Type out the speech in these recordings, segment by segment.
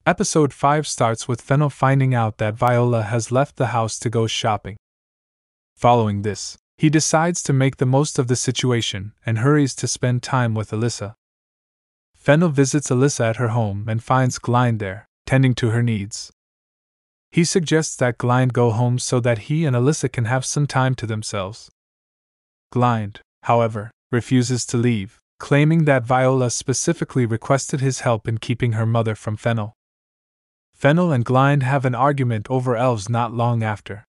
Episode 5 starts with Fennel finding out that Viola has left the house to go shopping. Following this, he decides to make the most of the situation and hurries to spend time with Alyssa. Fennel visits Alyssa at her home and finds Glynde there, tending to her needs. He suggests that Glynde go home so that he and Alyssa can have some time to themselves. Glynde, however, refuses to leave, claiming that Viola specifically requested his help in keeping her mother from Fennel. Fennel and Glynde have an argument over elves not long after.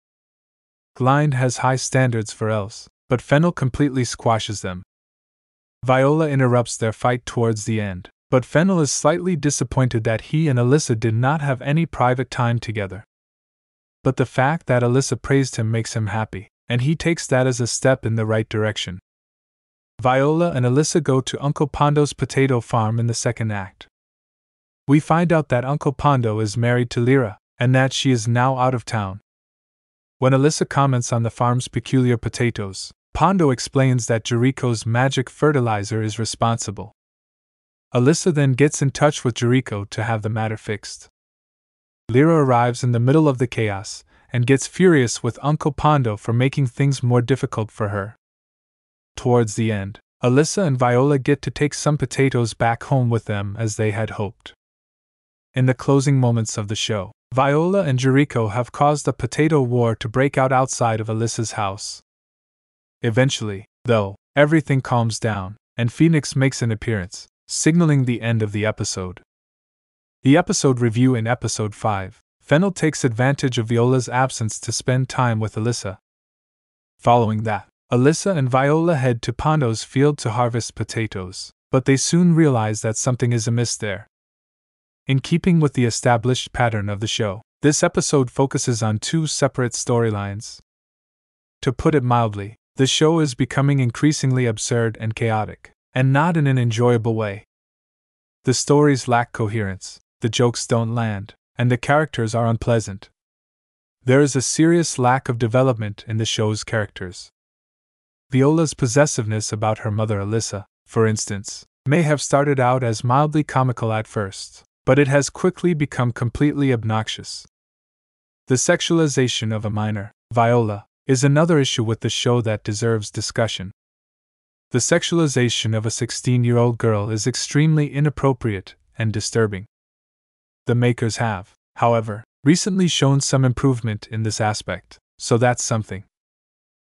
Glynde has high standards for elves, but Fennel completely squashes them. Viola interrupts their fight towards the end, but Fennel is slightly disappointed that he and Alyssa did not have any private time together. But the fact that Alyssa praised him makes him happy, and he takes that as a step in the right direction. Viola and Alyssa go to Uncle Pondo's potato farm in the second act. We find out that Uncle Pondo is married to Lyra, and that she is now out of town. When Alyssa comments on the farm's peculiar potatoes, Pondo explains that Jericho's magic fertilizer is responsible. Alyssa then gets in touch with Jericho to have the matter fixed. Lyra arrives in the middle of the chaos and gets furious with Uncle Pondo for making things more difficult for her. Towards the end, Alyssa and Viola get to take some potatoes back home with them as they had hoped. In the closing moments of the show, Viola and Jericho have caused a potato war to break out outside of Alyssa's house. Eventually, though, everything calms down, and Phoenix makes an appearance, signaling the end of the episode. The episode review. In Episode 5, Fennel takes advantage of Viola's absence to spend time with Alyssa. Following that, Alyssa and Viola head to Pondo's field to harvest potatoes, but they soon realize that something is amiss there. In keeping with the established pattern of the show, this episode focuses on two separate storylines. To put it mildly, the show is becoming increasingly absurd and chaotic, and not in an enjoyable way. The stories lack coherence, the jokes don't land, and the characters are unpleasant. There is a serious lack of development in the show's characters. Viola's possessiveness about her mother Alyssa, for instance, may have started out as mildly comical at first, but it has quickly become completely obnoxious. The sexualization of a minor, Viola, is another issue with the show that deserves discussion. The sexualization of a 16-year-old girl is extremely inappropriate and disturbing. The makers have, however, recently shown some improvement in this aspect, so that's something.